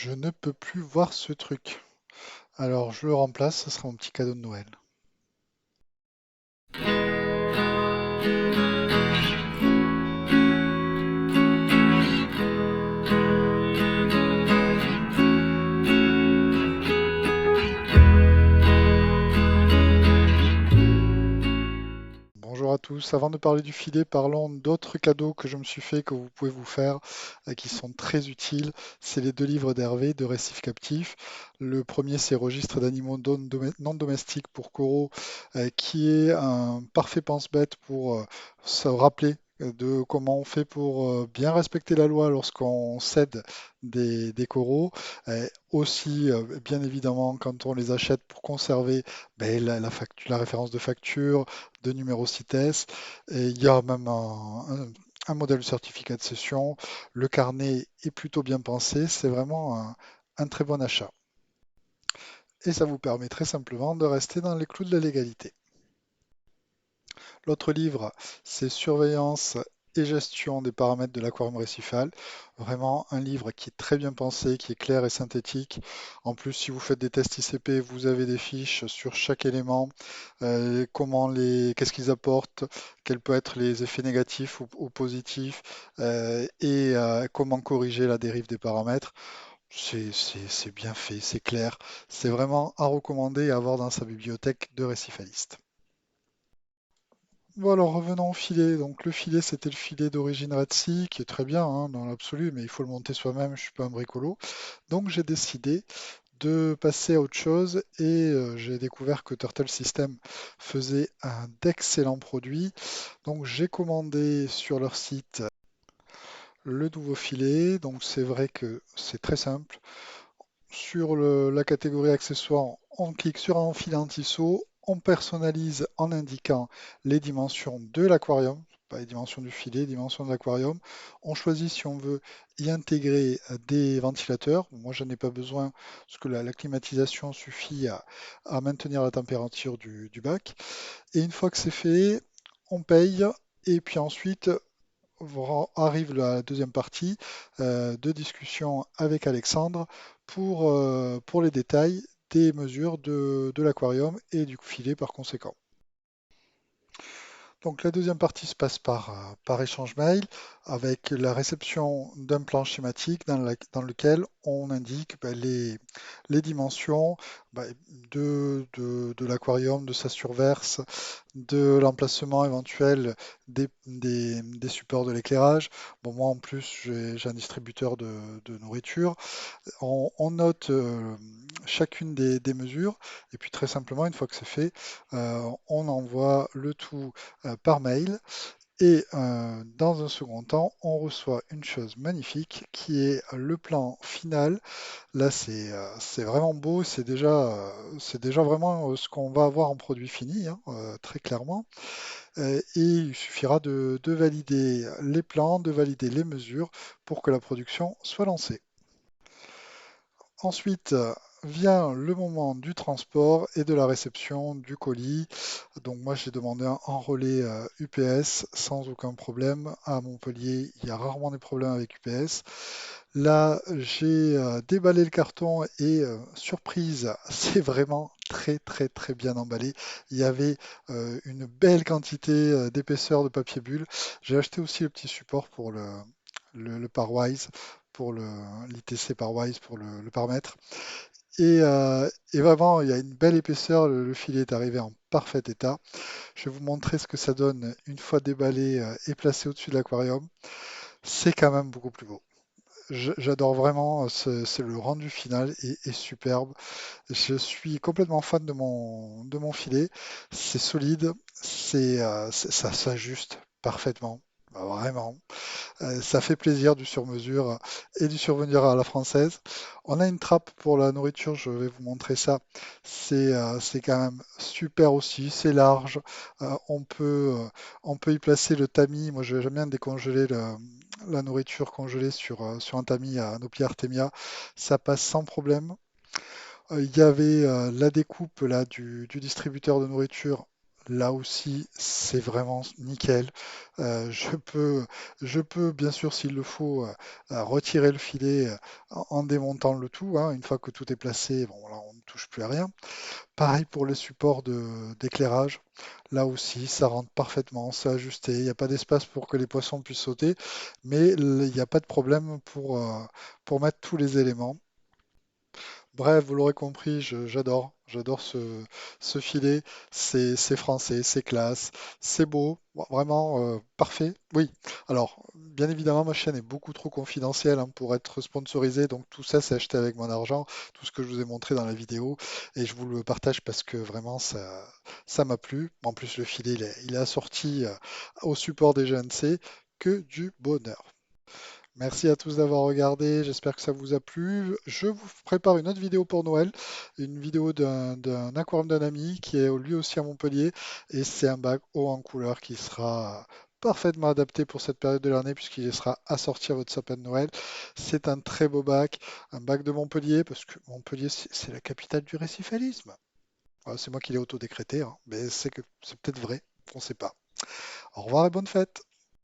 Je ne peux plus voir ce truc. Alors je le remplace, ce sera mon petit cadeau de Noël. Bonjour à tous. Avant de parler du filet, parlons d'autres cadeaux que je me suis fait, que vous pouvez vous faire, qui sont très utiles. C'est les deux livres d'Hervé de Récifs Captifs. Le premier, c'est Registre d'animaux non domestiques pour coraux, qui est un parfait pense-bête pour se rappeler de comment on fait pour bien respecter la loi lorsqu'on cède des coraux. Aussi, bien évidemment, quand on les achète pour conserver ben, la référence de facture, de numéro CITES. Et il y a même un modèle de certificat de cession. Le carnet est plutôt bien pensé. C'est vraiment un très bon achat. Et ça vous permet très simplement de rester dans les clous de la légalité. L'autre livre, c'est Surveillance et gestion des paramètres de l'aquarium récifal. Vraiment un livre qui est très bien pensé, qui est clair et synthétique. En plus, si vous faites des tests ICP, vous avez des fiches sur chaque élément, qu'est-ce qu'ils apportent, quels peuvent être les effets négatifs ou positifs, et comment corriger la dérive des paramètres. C'est bien fait, c'est clair. C'est vraiment à recommander et à avoir dans sa bibliothèque de récifaliste. Bon alors revenons au filet. Donc le filet c'était le filet d'origine Red Sea qui est très bien hein, dans l'absolu, mais il faut le monter soi-même, je suis pas un bricolo. Donc j'ai décidé de passer à autre chose et j'ai découvert que Turtle System faisait un d'excellents produits. Donc j'ai commandé sur leur site le nouveau filet. Donc c'est vrai que c'est très simple. Sur la catégorie accessoires, on clique sur un filet anti-saut, on personnalise en indiquant les dimensions de l'aquarium, pas les dimensions du filet, les dimensions de l'aquarium. On choisit si on veut y intégrer des ventilateurs. Moi, je n'en ai pas besoin parce que la climatisation suffit à maintenir la température du bac. Et une fois que c'est fait, on paye et puis ensuite arrive la deuxième partie de discussion avec Alexandre pour les détails des mesures de l'aquarium et du filet par conséquent. Donc la deuxième partie se passe par échange mail avec la réception d'un plan schématique dans lequel on indique les dimensions bah, de l'aquarium, de sa surverse, de l'emplacement éventuel des supports de l'éclairage. Bon, moi en plus j'ai un distributeur de nourriture. On note chacune des mesures et puis très simplement, une fois que c'est fait, on envoie le tout par mail et dans un second temps, on reçoit une chose magnifique qui est le plan final. Là, c'est vraiment beau, c'est déjà vraiment ce qu'on va avoir en produit fini, hein, très clairement. Et il suffira de valider les plans, de valider les mesures pour que la production soit lancée. Ensuite vient le moment du transport et de la réception du colis. Donc moi j'ai demandé un relais UPS sans aucun problème. À Montpellier, il y a rarement des problèmes avec UPS. Là j'ai déballé le carton et surprise, c'est vraiment très très très bien emballé. Il y avait une belle quantité d'épaisseur de papier bulle. J'ai acheté aussi le petit support pour le Parwise, pour l'ITC Parwise pour le paramètre. Et vraiment, il y a une belle épaisseur, le filet est arrivé en parfait état. Je vais vous montrer ce que ça donne une fois déballé et placé au-dessus de l'aquarium. C'est quand même beaucoup plus beau. J'adore vraiment, c'est le rendu final est superbe. Je suis complètement fan de mon filet. C'est solide, ça s'ajuste parfaitement. Vraiment. Ça fait plaisir du sur-mesure et du survenir à la française. On a une trappe pour la nourriture, je vais vous montrer ça. C'est quand même super aussi, c'est large. On peut y placer le tamis. Moi, j'aime bien décongeler la nourriture congelée sur un tamis à Nopia Artemia. Ça passe sans problème. Il y avait la découpe là, du distributeur de nourriture. Là aussi, c'est vraiment nickel. Euh, je peux, je peux, bien sûr, s'il le faut, retirer le filet en démontant le tout, hein. Une fois que tout est placé, bon, là, on ne touche plus à rien. Pareil pour les supports d'éclairage. Là aussi, ça rentre parfaitement, c'est ajusté. Il n'y a pas d'espace pour que les poissons puissent sauter, mais il n'y a pas de problème pour mettre tous les éléments. Bref, vous l'aurez compris, j'adore ce filet. C'est français, c'est classe, c'est beau, bon, vraiment parfait. Oui, alors bien évidemment, ma chaîne est beaucoup trop confidentielle hein, pour être sponsorisée, donc tout ça c'est acheté avec mon argent, tout ce que je vous ai montré dans la vidéo, et je vous le partage parce que vraiment ça m'a plu. En plus, le filet il est assorti au support des GNC, que du bonheur. Merci à tous d'avoir regardé, j'espère que ça vous a plu. Je vous prépare une autre vidéo pour Noël, une vidéo d'un aquarium d'un ami qui est lui aussi à Montpellier et c'est un bac haut en couleur qui sera parfaitement adapté pour cette période de l'année puisqu'il sera assorti à votre sapin de Noël. C'est un très beau bac, un bac de Montpellier parce que Montpellier c'est la capitale du récifalisme. Voilà, c'est moi qui l'ai auto-décrété, hein, mais c'est peut-être vrai, on ne sait pas. Au revoir et bonne fête!